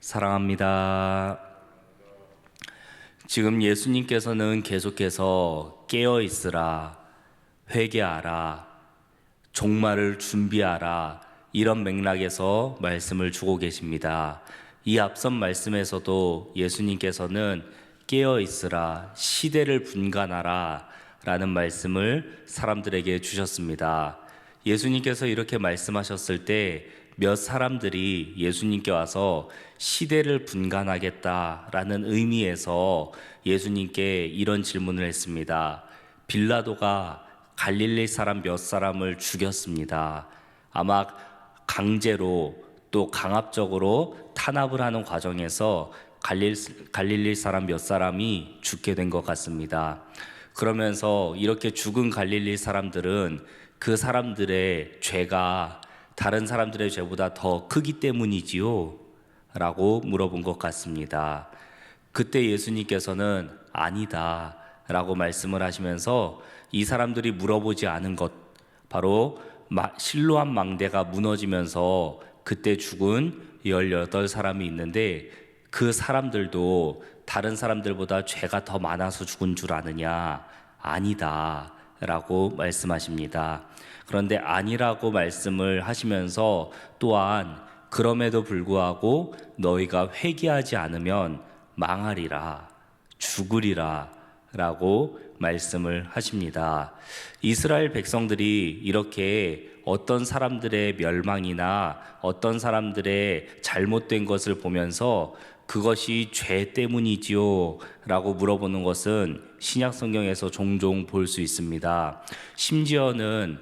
사랑합니다. 지금 예수님께서는 계속해서 깨어 있으라, 회개하라, 종말을 준비하라, 이런 맥락에서 말씀을 주고 계십니다. 이 앞선 말씀에서도 예수님께서는 깨어 있으라, 시대를 분간하라 라는 말씀을 사람들에게 주셨습니다. 예수님께서 이렇게 말씀하셨을 때 몇 사람들이 예수님께 와서 시대를 분간하겠다라는 의미에서 예수님께 이런 질문을 했습니다. 빌라도가 갈릴리 사람 몇 사람을 죽였습니다. 아마 강제로 또 강압적으로 탄압을 하는 과정에서 갈릴리 사람 몇 사람이 죽게 된 것 같습니다. 그러면서 이렇게 죽은 갈릴리 사람들은 그 사람들의 죄가 다른 사람들의 죄보다 더 크기 때문이지요? 라고 물어본 것 같습니다. 그때 예수님께서는 아니다 라고 말씀을 하시면서 이 사람들이 물어보지 않은 것, 바로 실로암 망대가 무너지면서 그때 죽은 18사람이 있는데 그 사람들도 다른 사람들보다 죄가 더 많아서 죽은 줄 아느냐? 아니다 라고 말씀하십니다. 그런데 아니라고 말씀을 하시면서 또한 그럼에도 불구하고 너희가 회개하지 않으면 망하리라, 죽으리라 라고 말씀을 하십니다. 이스라엘 백성들이 이렇게 어떤 사람들의 멸망이나 어떤 사람들의 잘못된 것을 보면서 그것이 죄 때문이지요? 라고 물어보는 것은 신약 성경에서 종종 볼 수 있습니다. 심지어는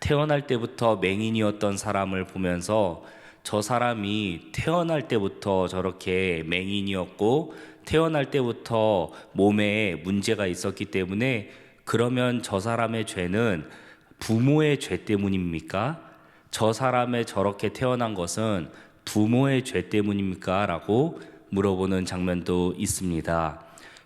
태어날 때부터 맹인이었던 사람을 보면서 저 사람이 태어날 때부터 저렇게 맹인이었고 태어날 때부터 몸에 문제가 있었기 때문에 그러면 저 사람의 죄는 부모의 죄 때문입니까? 저 사람의 저렇게 태어난 것은 부모의 죄 때문입니까? 라고 물어보는 장면도 있습니다.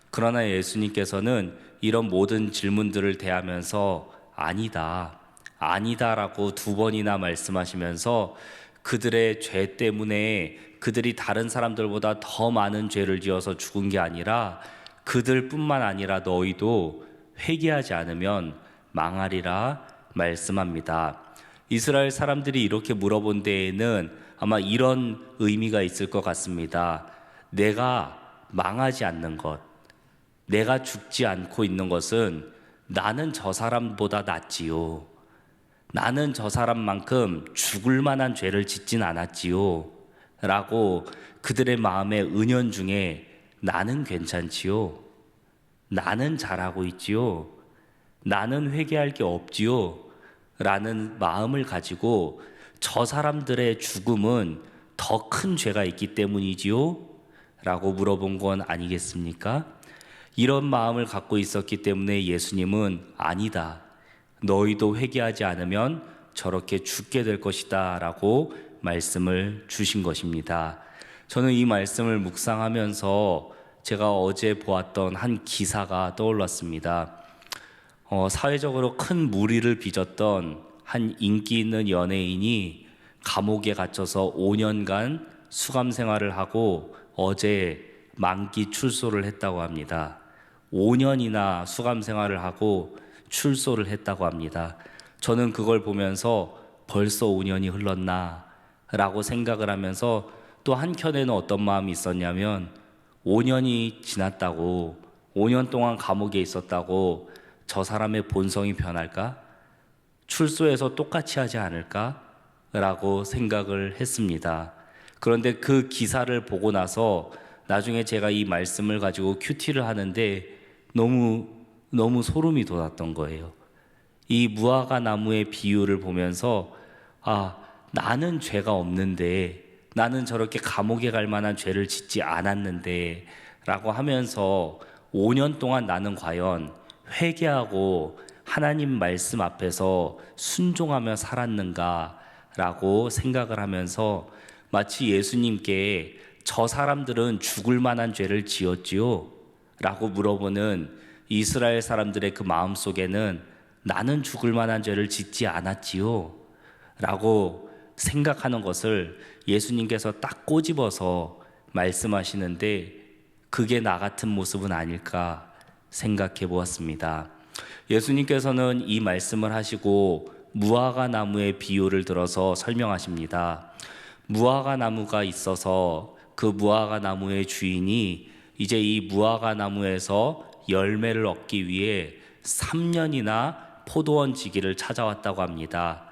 그러나 예수님께서는 이런 모든 질문들을 대하면서 아니다 라고 2번이나 말씀하시면서 그들의 죄 때문에 그들이 다른 사람들보다 더 많은 죄를 지어서 죽은 게 아니라 그들뿐만 아니라 너희도 회개하지 않으면 망하리라 말씀합니다. 이스라엘 사람들이 이렇게 물어본 데에는 아마 이런 의미가 있을 것 같습니다. 내가 망하지 않는 것, 내가 죽지 않고 있는 것은 나는 저 사람보다 낫지요. 나는 저 사람만큼 죽을 만한 죄를 짓진 않았지요. 라고 그들의 마음의 은연중에 나는 괜찮지요. 나는 잘하고 있지요. 나는 회개할 게 없지요. 라는 마음을 가지고 저 사람들의 죽음은 더 큰 죄가 있기 때문이지요? 라고 물어본 건 아니겠습니까? 이런 마음을 갖고 있었기 때문에 예수님은 아니다. 너희도 회개하지 않으면 저렇게 죽게 될 것이다 라고 말씀을 주신 것입니다. 저는 이 말씀을 묵상하면서 제가 어제 보았던 한 기사가 떠올랐습니다. 사회적으로 큰 물의를 빚었던 한 인기 있는 연예인이 감옥에 갇혀서 5년간 수감 생활을 하고 어제 만기 출소를 했다고 합니다. 5년이나 수감 생활을 하고 출소를 했다고 합니다. 저는 그걸 보면서 벌써 5년이 흘렀나 라고 생각을 하면서 또 한켠에는 어떤 마음이 있었냐면 5년이 지났다고 5년 동안 감옥에 있었다고 저 사람의 본성이 변할까? 출소해서 똑같이 하지 않을까? 라고 생각을 했습니다. 그런데 그 기사를 보고 나서 나중에 제가 이 말씀을 가지고 큐티를 하는데 너무 소름이 돋았던 거예요. 이 무화과 나무의 비유를 보면서 나는 죄가 없는데 나는 저렇게 감옥에 갈 만한 죄를 짓지 않았는데 라고 하면서 5년 동안 나는 과연 회개하고 하나님 말씀 앞에서 순종하며 살았는가 라고 생각을 하면서 마치 예수님께 저 사람들은 죽을 만한 죄를 지었지요? 라고 물어보는 이스라엘 사람들의 그 마음 속에는 나는 죽을 만한 죄를 짓지 않았지요? 라고 생각하는 것을 예수님께서 딱 꼬집어서 말씀하시는데 그게 나 같은 모습은 아닐까 생각해 보았습니다. 예수님께서는 이 말씀을 하시고 무화과 나무의 비유를 들어서 설명하십니다. 무화과 나무가 있어서 그 무화과 나무의 주인이 이제 이 무화과 나무에서 열매를 얻기 위해 3년이나 포도원 지기를 찾아왔다고 합니다.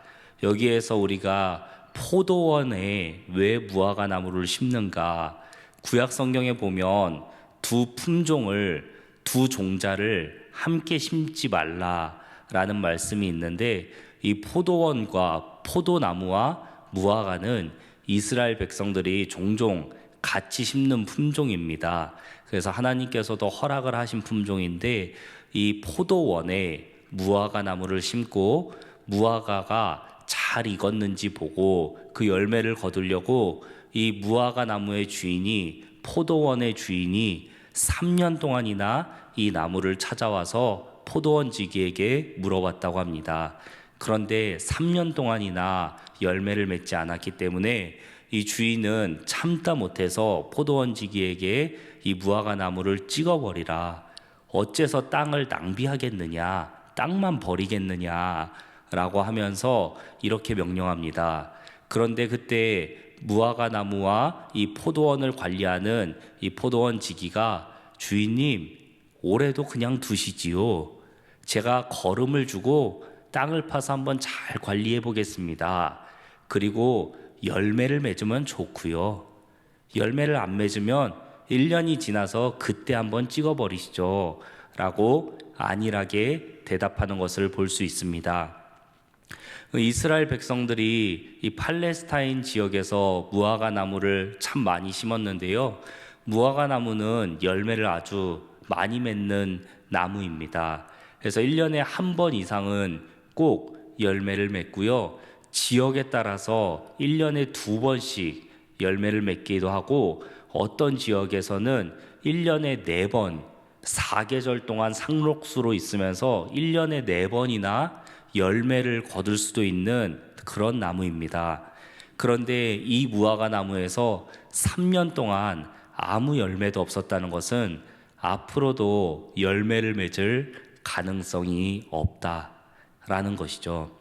여기에서 우리가 포도원에 왜 무화과 나무를 심는가? 구약 성경에 보면 두 품종을, 두 종자를 함께 심지 말라라는 말씀이 있는데 이 포도원과 포도나무와 무화과는 이스라엘 백성들이 종종 같이 심는 품종입니다. 그래서 하나님께서도 허락을 하신 품종인데 이 포도원에 무화과 나무를 심고 무화과가 잘 익었는지 보고 그 열매를 거두려고 이 무화과 나무의 주인이, 포도원의 주인이 3년 동안이나 이 나무를 찾아와서 포도원 지기에게 물어봤다고 합니다. 그런데 3년 동안이나 열매를 맺지 않았기 때문에 이 주인은 참다 못해서 포도원 지기에게 이 무화과 나무를 찍어버리라. 어째서 땅을 낭비하겠느냐, 땅만 버리겠느냐 라고 하면서 이렇게 명령합니다. 그런데 그때 무화과 나무와 이 포도원을 관리하는 이 포도원 지기가 주인님, 올해도 그냥 두시지요. 제가 거름을 주고 땅을 파서 한번 잘 관리해 보겠습니다. 그리고 열매를 맺으면 좋고요. 열매를 안 맺으면 1년이 지나서 그때 한번 찍어버리시죠. 라고 안일하게 대답하는 것을 볼 수 있습니다. 이스라엘 백성들이 이 팔레스타인 지역에서 무화과 나무를 참 많이 심었는데요. 무화과 나무는 열매를 아주 많이 맺는 나무입니다. 그래서 1년에 한 번 이상은 꼭 열매를 맺고요. 지역에 따라서 1년에 2번씩 열매를 맺기도 하고 어떤 지역에서는 1년에 4번, 4계절 동안 상록수로 있으면서 1년에 4번이나 열매를 거둘 수도 있는 그런 나무입니다. 그런데 이 무화과 나무에서 3년 동안 아무 열매도 없었다는 것은 앞으로도 열매를 맺을 가능성이 없다라는 것이죠.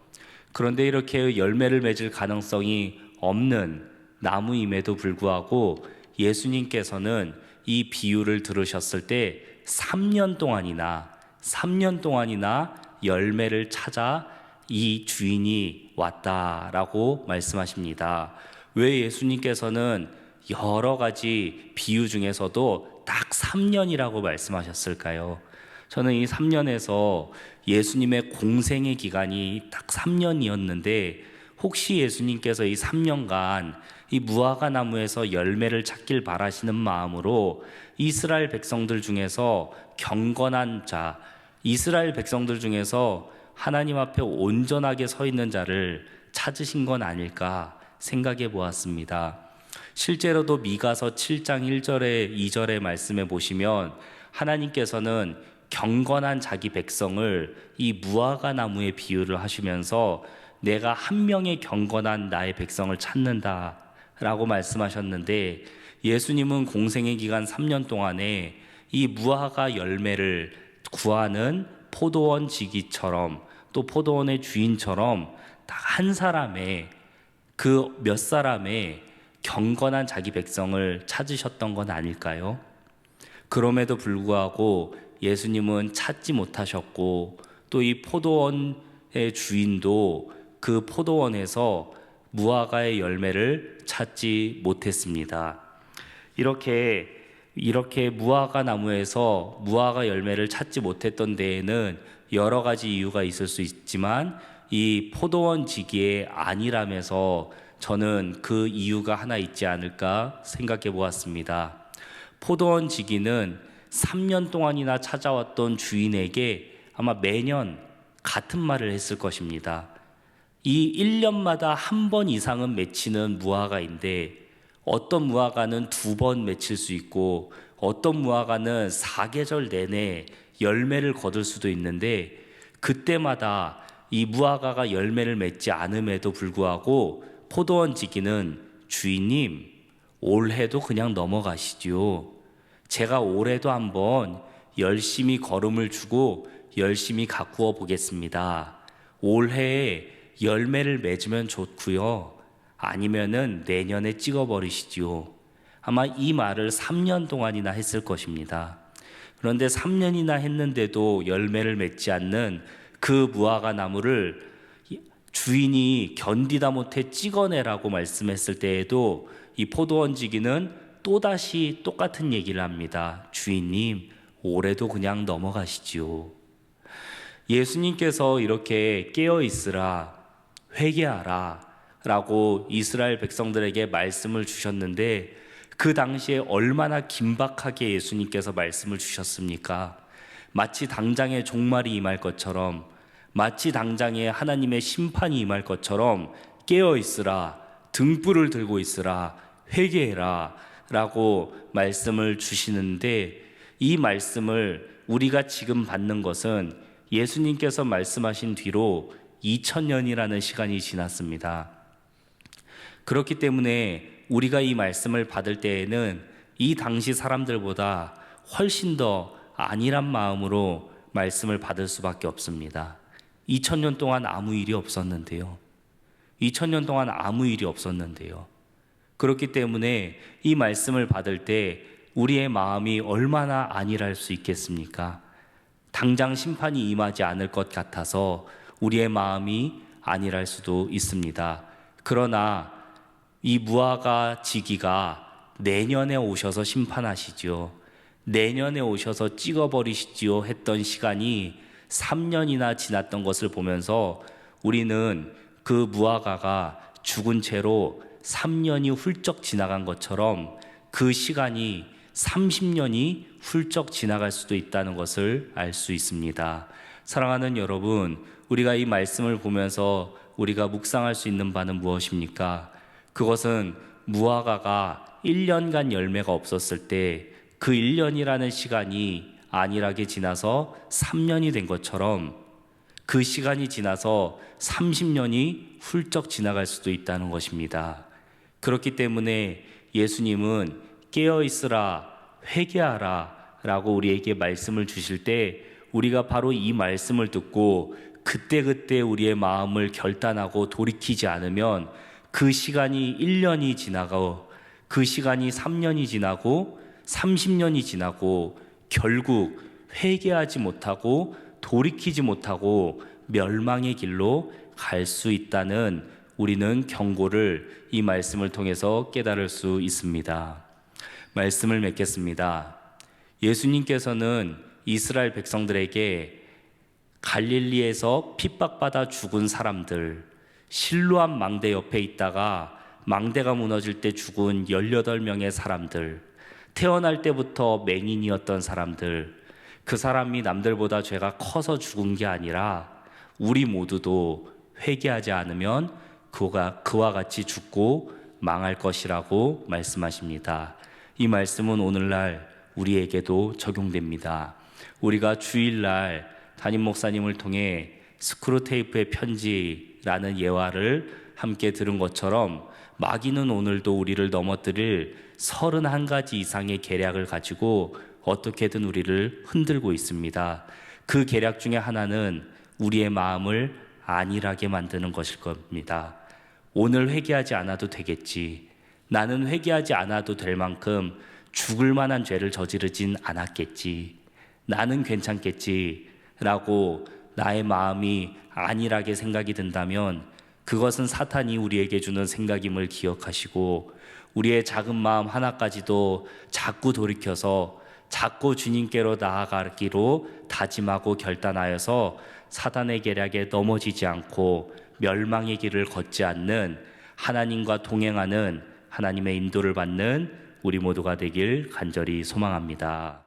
그런데 이렇게 열매를 맺을 가능성이 없는 나무임에도 불구하고 예수님께서는 이 비유를 들으셨을 때 3년 동안이나 열매를 찾아 이 주인이 왔다라고 말씀하십니다. 왜 예수님께서는 여러 가지 비유 중에서도 딱 3년이라고 말씀하셨을까요? 저는 이 3년에서 예수님의 공생의 기간이 딱 3년이었는데 혹시 예수님께서 이 3년간 이 무화과 나무에서 열매를 찾길 바라시는 마음으로 이스라엘 백성들 중에서 경건한 자, 이스라엘 백성들 중에서 하나님 앞에 온전하게 서 있는 자를 찾으신 건 아닐까 생각해 보았습니다. 실제로도 미가서 7장 1절에 2절의 말씀에 보시면 하나님께서는 경건한 자기 백성을 이 무화과 나무에 비유를 하시면서 내가 한 명의 경건한 나의 백성을 찾는다 라고 말씀하셨는데 예수님은 공생의 기간 3년 동안에 이 무화과 열매를 구하는 포도원 지기처럼 또 포도원의 주인처럼 딱 한 사람의 그 몇 사람의 경건한 자기 백성을 찾으셨던 건 아닐까요? 그럼에도 불구하고 예수님은 찾지 못하셨고 또 이 포도원의 주인도 그 포도원에서 무화과의 열매를 찾지 못했습니다. 이렇게 무화과 나무에서 무화과 열매를 찾지 못했던 데에는 여러 가지 이유가 있을 수 있지만 이 포도원 지기의 안일함에서 저는 그 이유가 하나 있지 않을까 생각해 보았습니다. 포도원 지기는 3년 동안이나 찾아왔던 주인에게 아마 매년 같은 말을 했을 것입니다. 이 1년마다 한 번 이상은 맺히는 무화과인데 어떤 무화과는 2번 맺힐 수 있고 어떤 무화과는 4계절 내내 열매를 거둘 수도 있는데 그때마다 이 무화과가 열매를 맺지 않음에도 불구하고 포도원 지기는 주인님, 올해도 그냥 넘어가시지요. 제가 올해도 한번 열심히 걸음을 주고 열심히 가꾸어 보겠습니다. 올해에 열매를 맺으면 좋고요. 아니면은 내년에 찍어버리시지요. 아마 이 말을 3년 동안이나 했을 것입니다. 그런데 3년이나 했는데도 열매를 맺지 않는 그 무화과 나무를 주인이 견디다 못해 찍어내라고 말씀했을 때에도 이 포도원 지기는 또다시 똑같은 얘기를 합니다. 주인님, 올해도 그냥 넘어가시지요. 예수님께서 이렇게 깨어 있으라, 회개하라 라고 이스라엘 백성들에게 말씀을 주셨는데 그 당시에 얼마나 긴박하게 예수님께서 말씀을 주셨습니까? 마치 당장에 종말이 임할 것처럼, 마치 당장에 하나님의 심판이 임할 것처럼 깨어 있으라, 등불을 들고 있으라, 회개해라 라고 말씀을 주시는데, 이 말씀을 우리가 지금 받는 것은 예수님께서 말씀하신 뒤로 2000년이라는 시간이 지났습니다. 그렇기 때문에 우리가 이 말씀을 받을 때에는 이 당시 사람들보다 훨씬 더 안일한 마음으로 말씀을 받을 수밖에 없습니다. 2000년 동안 아무 일이 없었는데요. 2000년 동안 아무 일이 없었는데요. 그렇기 때문에 이 말씀을 받을 때 우리의 마음이 얼마나 안일할 수 있겠습니까? 당장 심판이 임하지 않을 것 같아서 우리의 마음이 안일할 수도 있습니다. 그러나 이 무화과 지기가 내년에 오셔서 심판하시지요, 내년에 오셔서 찍어버리시지요 했던 시간이 3년이나 지났던 것을 보면서 우리는 그 무화과가 죽은 채로 3년이 훌쩍 지나간 것처럼 그 시간이 30년이 훌쩍 지나갈 수도 있다는 것을 알 수 있습니다. 사랑하는 여러분, 우리가 이 말씀을 보면서 우리가 묵상할 수 있는 바는 무엇입니까? 그것은 무화과가 1년간 열매가 없었을 때 그 1년이라는 시간이 안일하게 지나서 3년이 된 것처럼 그 시간이 지나서 30년이 훌쩍 지나갈 수도 있다는 것입니다. 그렇기 때문에 예수님은 깨어있으라, 회개하라 라고 우리에게 말씀을 주실 때 우리가 바로 이 말씀을 듣고 그때그때 우리의 마음을 결단하고 돌이키지 않으면 그 시간이 1년이 지나고 그 시간이 3년이 지나고 30년이 지나고 결국 회개하지 못하고 돌이키지 못하고 멸망의 길로 갈 수 있다는 우리는 경고를 이 말씀을 통해서 깨달을 수 있습니다. 말씀을 맺겠습니다. 예수님께서는 이스라엘 백성들에게 갈릴리에서 핍박받아 죽은 사람들, 실로암 망대 옆에 있다가 망대가 무너질 때 죽은 18명의 사람들, 태어날 때부터 맹인이었던 사람들, 그 사람이 남들보다 죄가 커서 죽은 게 아니라 우리 모두도 회개하지 않으면 그와 같이 죽고 망할 것이라고 말씀하십니다. 이 말씀은 오늘날 우리에게도 적용됩니다. 우리가 주일날 담임 목사님을 통해 스크루테이프의 편지라는 예화를 함께 들은 것처럼 마귀는 오늘도 우리를 넘어뜨릴 31가지 이상의 계략을 가지고 어떻게든 우리를 흔들고 있습니다. 그 계략 중에 하나는 우리의 마음을 안일하게 만드는 것일 겁니다. 오늘 회개하지 않아도 되겠지, 나는 회개하지 않아도 될 만큼 죽을 만한 죄를 저지르진 않았겠지, 나는 괜찮겠지 라고 나의 마음이 안일하게 생각이 든다면 그것은 사탄이 우리에게 주는 생각임을 기억하시고 우리의 작은 마음 하나까지도 자꾸 돌이켜서 자꾸 주님께로 나아가기로 다짐하고 결단하여서 사탄의 계략에 넘어지지 않고 멸망의 길을 걷지 않는, 하나님과 동행하는, 하나님의 인도를 받는 우리 모두가 되길 간절히 소망합니다.